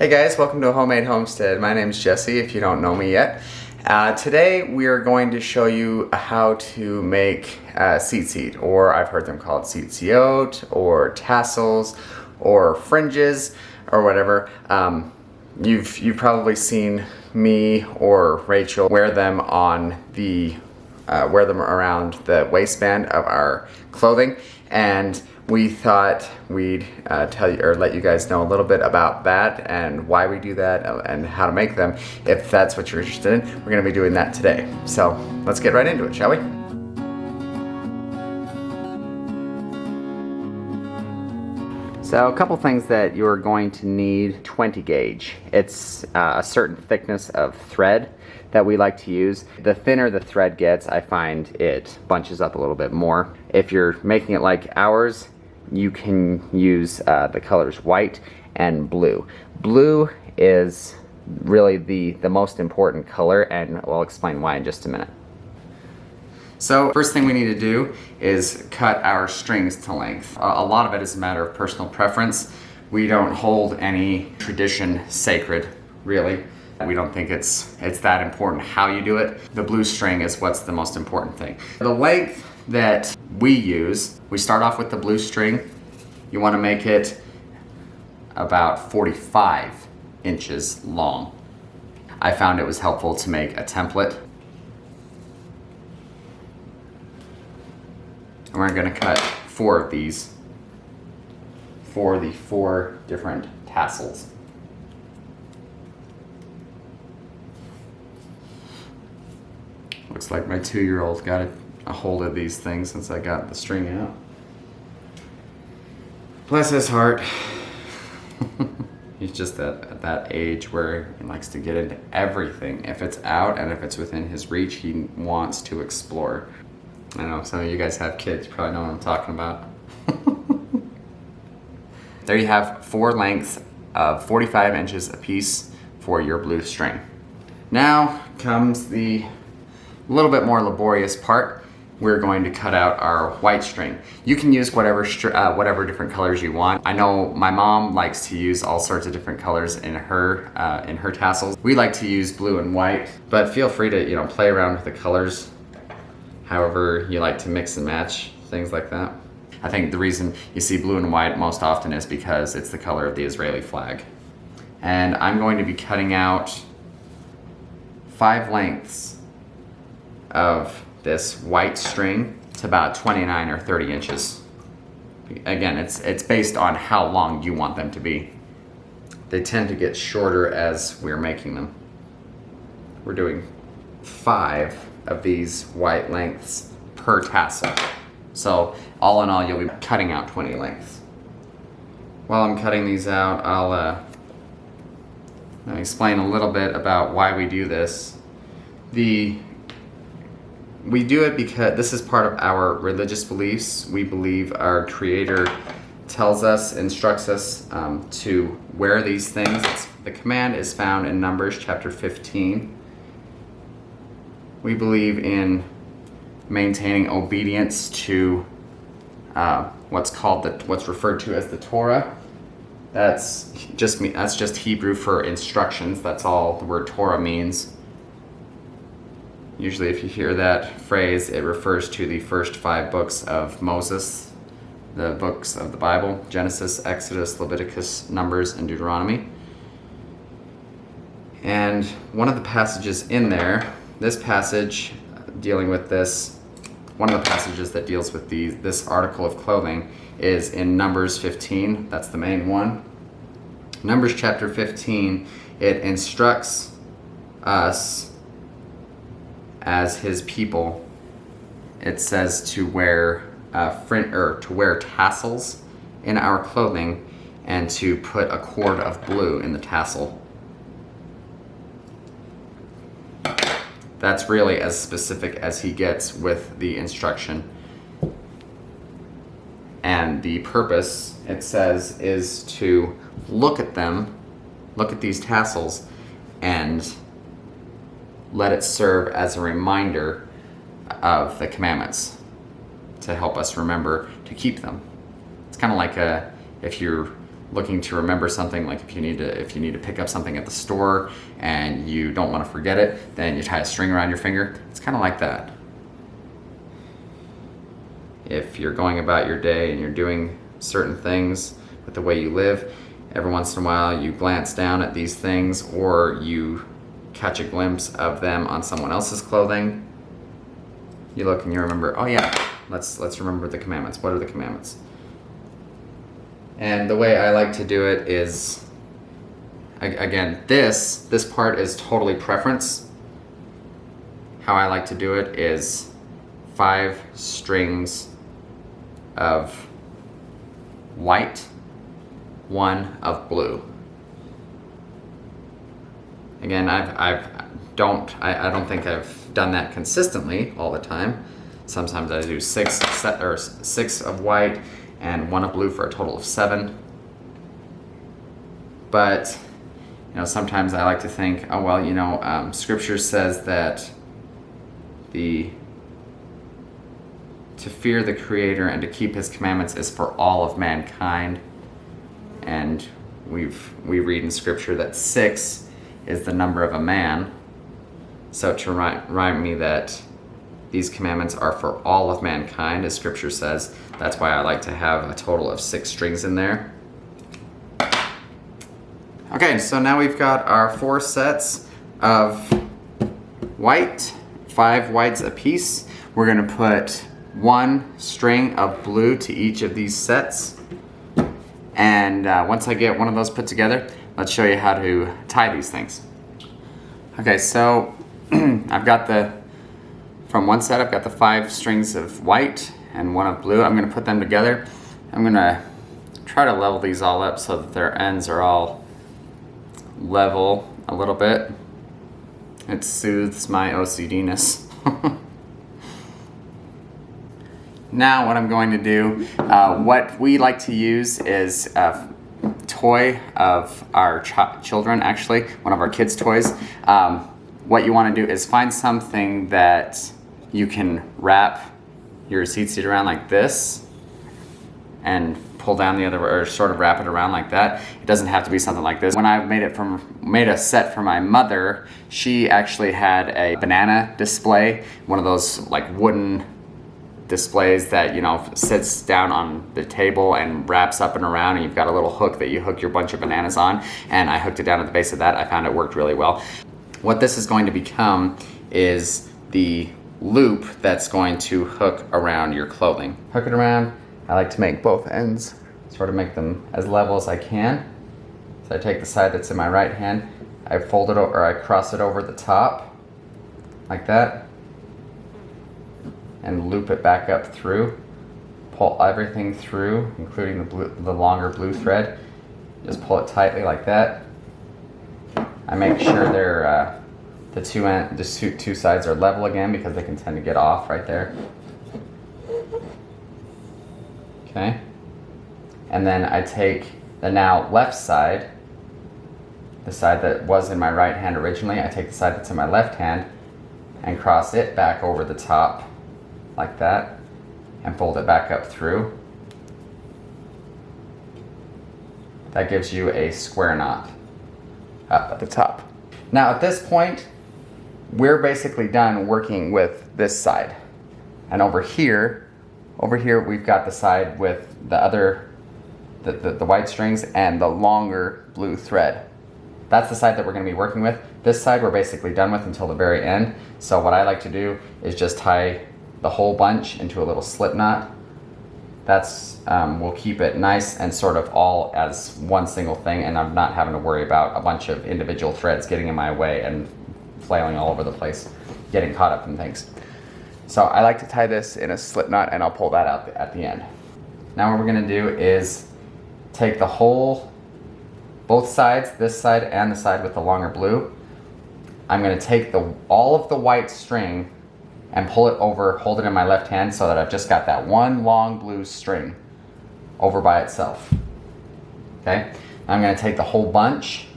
Hey guys, welcome to Homemade Homestead. My name is Jesse, if you don't know me yet. Today we are going to show you how to make seat, or I've heard them called seat, or tassels, or fringes, or whatever. You've probably seen me or Rachel wear them on the wear them around the waistband of our clothing, and we thought we'd tell you or let you guys know a little bit about that and why we do that and how to make them. If that's what you're interested in, we're going to be doing that today. So let's get right into it, shall we? So a couple things that you're going to need: 20 gauge. It's a certain thickness of thread that we like to use. The thinner the thread gets, I find it bunches up a little bit more. If you're making it like ours, you can use the colors white and blue. Blue is really the most important color, and we'll explain why in just a minute. So first thing we need to do is cut our strings to length. A lot of it is a matter of personal preference. We don't hold any tradition sacred, really. We don't think it's that important how you do it. The blue string is what's the most important thing. The length that we use, we start off with the blue string. You want to make it about 45 inches long. I found it was helpful to make a template. And we're going to cut 4 of these for the 4 different tassels. Looks like my 2-year-old got a hold of these things since I got the string out. Bless his heart. He's just at that age where he likes to get into everything. If it's out and if it's within his reach, he wants to explore. I know some of you guys have kids, you probably know what I'm talking about. There you have 4 lengths of 45 inches apiece for your blue string. Now comes the little bit more laborious part. We're going to cut out our white string. You can use whatever different colors you want. I know my mom likes to use all sorts of different colors in her tassels. We like to use blue and white, but feel free to play around with the colors however you like to mix and match, things like that. I think the reason you see blue and white most often is because it's the color of the Israeli flag. And I'm going to be cutting out 5 lengths of this white string. It's about 29 or 30 inches. Again, it's based on how long you want them to be. They tend to get shorter as we're making them. We're doing 5 of these white lengths per tassel. So all in all, you'll be cutting out 20 lengths. While I'm cutting these out, I'll explain a little bit about why we do this. We do it because this is part of our religious beliefs. We believe our Creator tells us, instructs us to wear these things. The command is found in Numbers chapter 15. We believe in maintaining obedience to what's referred to as the Torah. That's just Hebrew for instructions. That's all the word Torah means. Usually if you hear that phrase, it refers to the first 5 books of Moses, the books of the Bible: Genesis, Exodus, Leviticus, Numbers, and Deuteronomy. And one of the passages in there, this passage dealing with this, one of the passages that deals with this article of clothing is in Numbers 15. That's the main one. Numbers chapter 15, it instructs us as his people. It says to wear tassels in our clothing and to put a cord of blue in the tassel. That's really as specific as he gets with the instruction. And the purpose, it says, is to look at these tassels, and let it serve as a reminder of the commandments to help us remember to keep them. It's kind of like if you're looking to remember something, like if you need to pick up something at the store and you don't want to forget it, then you tie a string around your finger. It's kind of like that. If you're going about your day and you're doing certain things with the way you live, every once in a while you glance down at these things, or you catch a glimpse of them on someone else's clothing. You look and you remember, oh yeah, let's remember the commandments. What are the commandments? And the way I like to do it is, again, this part is totally preference. How I like to do it is 5 strings of white, 1 of blue. Again, I don't think I've done that consistently all the time. Sometimes I do 6 of white and 1 of blue for a total of 7. But sometimes I like to think, oh well, Scripture says that to fear the Creator and to keep His commandments is for all of mankind. And we read in Scripture that 6 is the number of a man. So to remind me that these commandments are for all of mankind, as Scripture says, that's why I like to have a total of 6 strings in there. Okay, so now we've got our 4 sets of white, 5 whites apiece. We're going to put 1 string of blue to each of these sets. And once I get one of those put together, let's show you how to tie these things. Okay, so I've got from one set, I've got the 5 strings of white and 1 of blue. I'm going to put them together. I'm going to try to level these all up so that their ends are all level a little bit. It soothes my OCD-ness. Now what I'm going to do, what we like to use is a toy of our children, actually, one of our kids' toys. What you want to do is find something that you can wrap your receipt seat around like this and pull down the other, or sort of wrap it around like that. It doesn't have to be something like this. When I made a set for my mother, she actually had a banana display, one of those like wooden displays that sits down on the table and wraps up and around, and you've got a little hook that you hook your bunch of bananas on, and I hooked it down at the base of that. I found it worked really well. What this is going to become is the loop that's going to hook around your clothing. Hook it around. I like to make both ends, sort of make them as level as I can. So I take the side that's in my right hand, I fold it over, or I cross it over the top like that, and loop it back up through. Pull everything through, including the longer blue thread. Just pull it tightly like that. I make sure they're the two sides are level again, because they can tend to get off right there. Okay. And then I take the now left side, the side that was in my right hand originally, I take the side that's in my left hand and cross it back over the top like that, and fold it back up through. That gives you a square knot up at the top. Now at this point, we're basically done working with this side. And over here we've got the side with the white strings and the longer blue thread. That's the side that we're going to be working with. This side we're basically done with until the very end. So what I like to do is just tie the whole bunch into a little slip knot. That's will keep it nice and sort of all as one single thing, and I'm not having to worry about a bunch of individual threads getting in my way and flailing all over the place, getting caught up in things. So I like to tie this in a slip knot, and I'll pull that out at the end. Now what we're going to do is take the whole, both sides, this side and the side with the longer blue. I'm going to take all of the white string and pull it over, hold it in my left hand so that I've just got that one long blue string over by itself. Okay? I'm going to take the whole bunch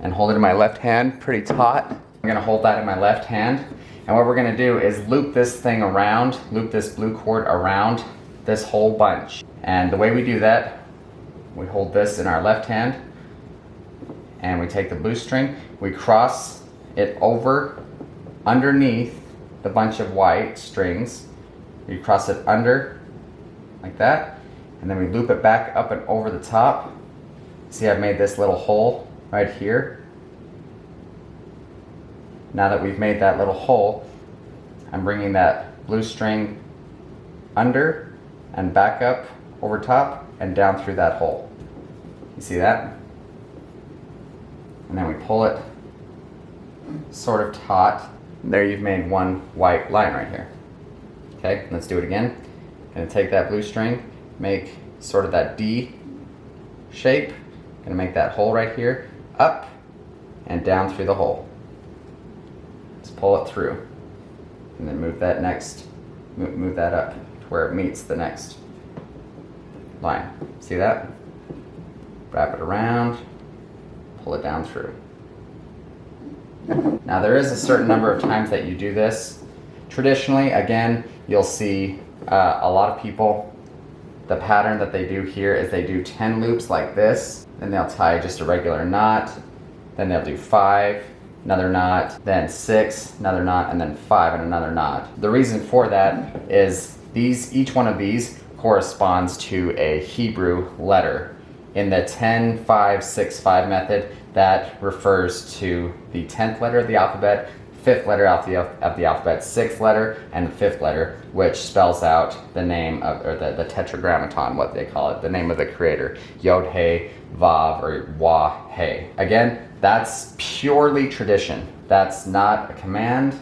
and hold it in my left hand pretty taut. I'm going to hold that in my left hand, and what we're going to do is loop this thing around, loop this blue cord around this whole bunch. And the way we do that we hold this in our left hand, and we take the blue string, we cross it over underneath the bunch of white strings. We cross it under, like that, and then we loop it back up and over the top. See, I've made this little hole right here. Now that we've made that little hole, I'm bringing that blue string under and back up over top and down through that hole. You see that? And then we pull it sort of taut. There you've made one white line right here. Okay, let's do it again. Gonna take that blue string, make sort of that D shape. Gonna make that hole right here, up and down through the hole. Let's pull it through. And then move that move that up to where it meets the next line. See that? Wrap it around, pull it down through. Now there is a certain number of times that you do this. Traditionally, again, you'll see a lot of people, the pattern that they do here is they do 10 loops like this, then they'll tie just a regular knot, then they'll do 5, another knot, then 6, another knot, and then 5 and another knot. The reason for that is each one of these corresponds to a Hebrew letter. In the 10, 5, 6, 5 method, that refers to the 10th letter of the alphabet, 5th letter of the alphabet, 6th letter, and the 5th letter, which spells out the name of, or the tetragrammaton, what they call it, the name of the creator, Yod He, Vav, or Wah He. Again, that's purely tradition. That's not a command.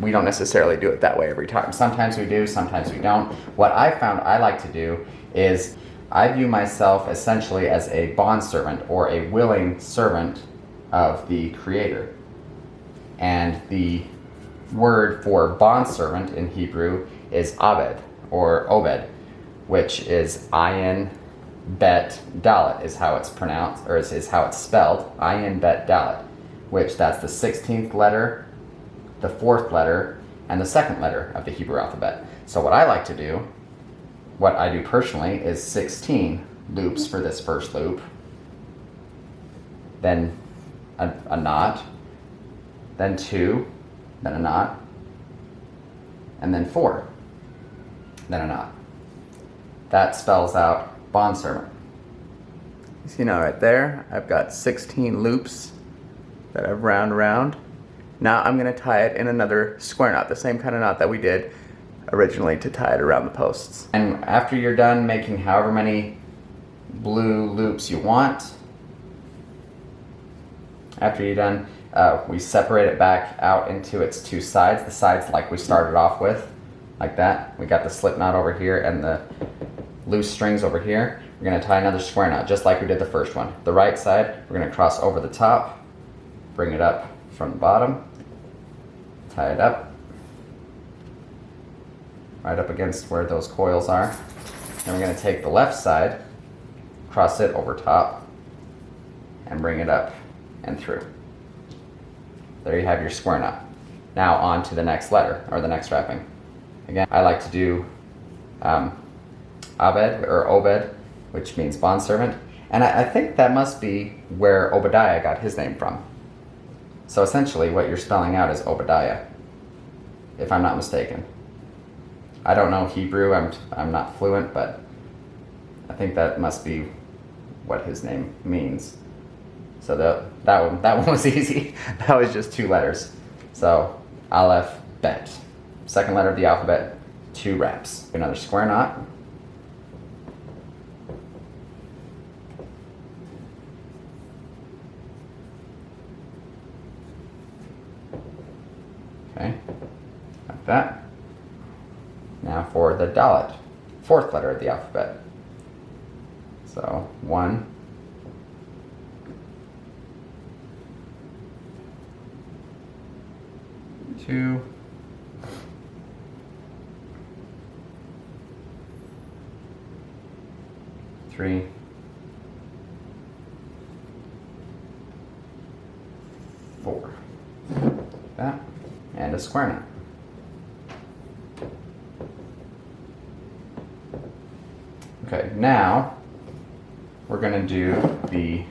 We don't necessarily do it that way every time. Sometimes we do, sometimes we don't. What I found I like to do is I view myself essentially as a bondservant or a willing servant of the Creator. And the word for bondservant in Hebrew is Abed or Obed, which is Ayin Bet Dalet is how it's pronounced, or is how it's spelled, Ayin Bet Dalet, which that's the 16th letter, the 4th letter, and the 2nd letter of the Hebrew alphabet. So what I like to do, what I do personally, is 16 loops for this first loop, then a knot, then 2, then a knot, and then 4, then a knot. That spells out bondservant. You see now right there, I've got 16 loops that I've wound around. Now I'm going to tie it in another square knot, the same kind of knot that we did originally to tie it around the posts. And after you're done making however many blue loops you want, after you're done, we separate it back out into its two sides, the sides like we started off with, like that. We got the slip knot over here and the loose strings over here. We're going to tie another square knot just like we did the first one. The right side, we're going to cross over the top, bring it up from the bottom, tie it up, right up against where those coils are. Then we're going to take the left side, cross it over top, and bring it up and through. There you have your square knot. Now on to the next letter, or the next wrapping. Again, I like to do Abed, or Obed, which means bondservant. And I think that must be where Obadiah got his name from. So essentially what you're spelling out is Obadiah, if I'm not mistaken. I don't know Hebrew, I'm not fluent, but I think that must be what his name means. So that one was easy. That was just 2 letters. So Aleph, Bet. 2nd letter of the alphabet, 2 wraps. Another square knot. Okay, like that. Now for the Dalet, 4th letter of the alphabet. So 1, 2, 3, 4. Like that. And a square knot. Okay, now we're going to do the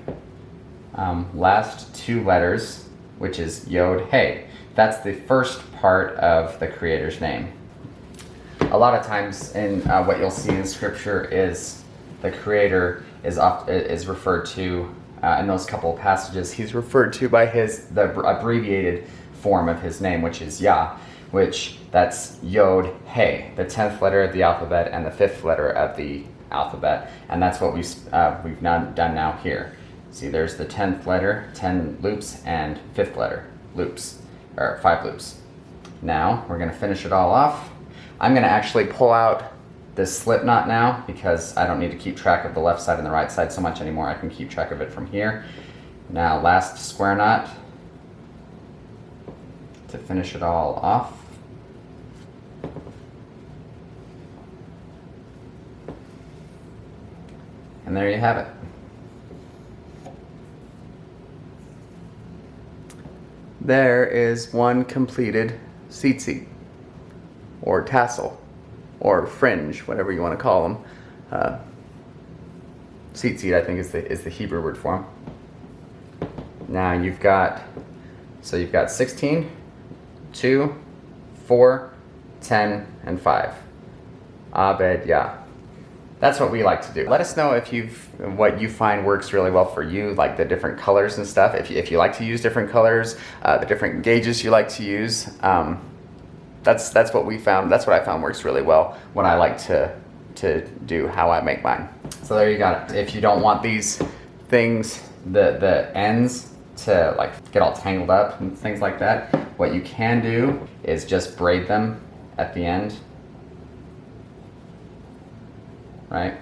last two letters, which is Yod Hey. That's the first part of the creator's name. A lot of times in what you'll see in scripture is the creator is referred to in those couple of passages. He's referred to by the abbreviated form of his name, which is Yah, which that's Yod Hey, the 10th letter of the alphabet and the 5th letter of the alphabet, and that's what we've done now here. See, there's the 10th letter, 10 loops, and 5th letter loops, or 5 loops. Now we're going to finish it all off. I'm going to actually pull out this slip knot now because I don't need to keep track of the left side and the right side so much anymore. I can keep track of it from here. Now last square knot to finish it all off. And there you have it. There is one completed tzitzit, or tassel, or fringe, whatever you want to call them. Tzitzit, I think, is the Hebrew word for them. Now you've got 16, 2, 4, 10, and 5. Abed Yah. That's what we like to do. Let us know if what you find works really well for you, like the different colors and stuff. If you like to use different colors, the different gauges you like to use. That's what we found. That's what I found works really well. What I like to do, how I make mine. So there you got it. If you don't want these things, the ends to like get all tangled up and things like that, what you can do is just braid them at the end. Right?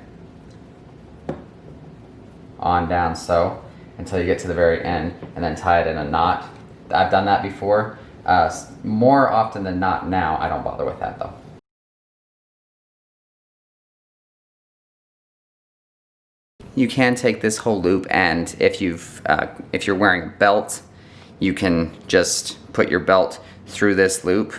On down so until you get to the very end and then tie it in a knot. I've done that before. More often than not now, I don't bother with that though. You can take this whole loop, and if you're wearing a belt, you can just put your belt through this loop.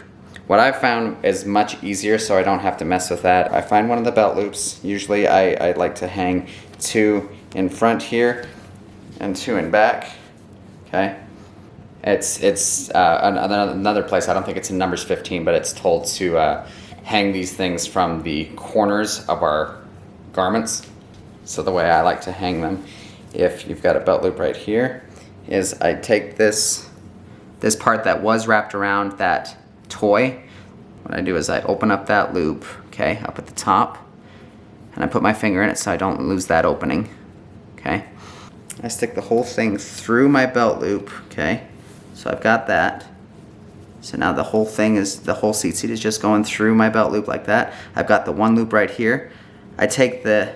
What I've found is much easier, so I don't have to mess with that. I find one of the belt loops. Usually I like to hang 2 in front here and 2 in back. Okay. It's another place, I don't think it's in Numbers 15, but it's told to hang these things from the corners of our garments. So the way I like to hang them, if you've got a belt loop right here, is I take this part that was wrapped around that toy. What I do is I open up that loop, okay, up at the top, and I put my finger in it so I don't lose that opening, okay. I stick the whole thing through my belt loop, okay. So I've got that. So now the whole tzitzit is just going through my belt loop like that. I've got the one loop right here. I take the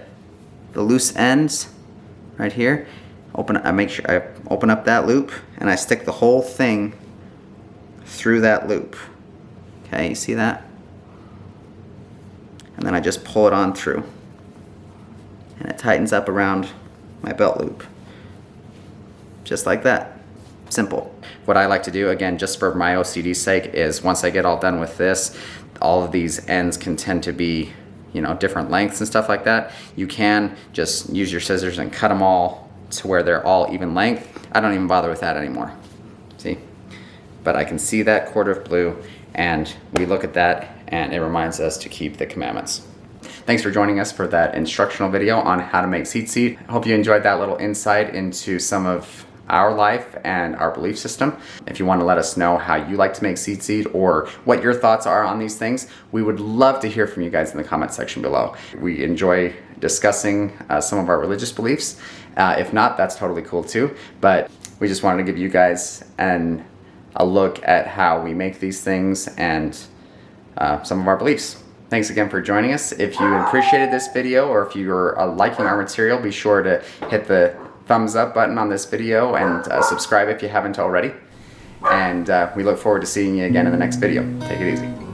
loose ends right here, I make sure I open up that loop, and I stick the whole thing through that loop. Okay, you see that? And then I just pull it on through. And it tightens up around my belt loop. Just like that. Simple. What I like to do, again, just for my OCD's sake, is once I get all done with this, all of these ends can tend to be, you know, different lengths and stuff like that. You can just use your scissors and cut them all to where they're all even length. I don't even bother with that anymore. See? But I can see that cord of blue, and we look at that, and it reminds us to keep the commandments. Thanks for joining us for that instructional video on how to make tzitzit. I hope you enjoyed that little insight into some of our life and our belief system. If you want to let us know how you like to make tzitzit or what your thoughts are on these things, we would love to hear from you guys in the comment section below. We enjoy discussing some of our religious beliefs. If not, that's totally cool too. But we just wanted to give you guys a look at how we make these things and some of our beliefs. Thanks again for joining us. If you appreciated this video, or if you're liking our material, be sure to hit the thumbs up button on this video and subscribe if you haven't already. And we look forward to seeing you again in the next video. Take it easy.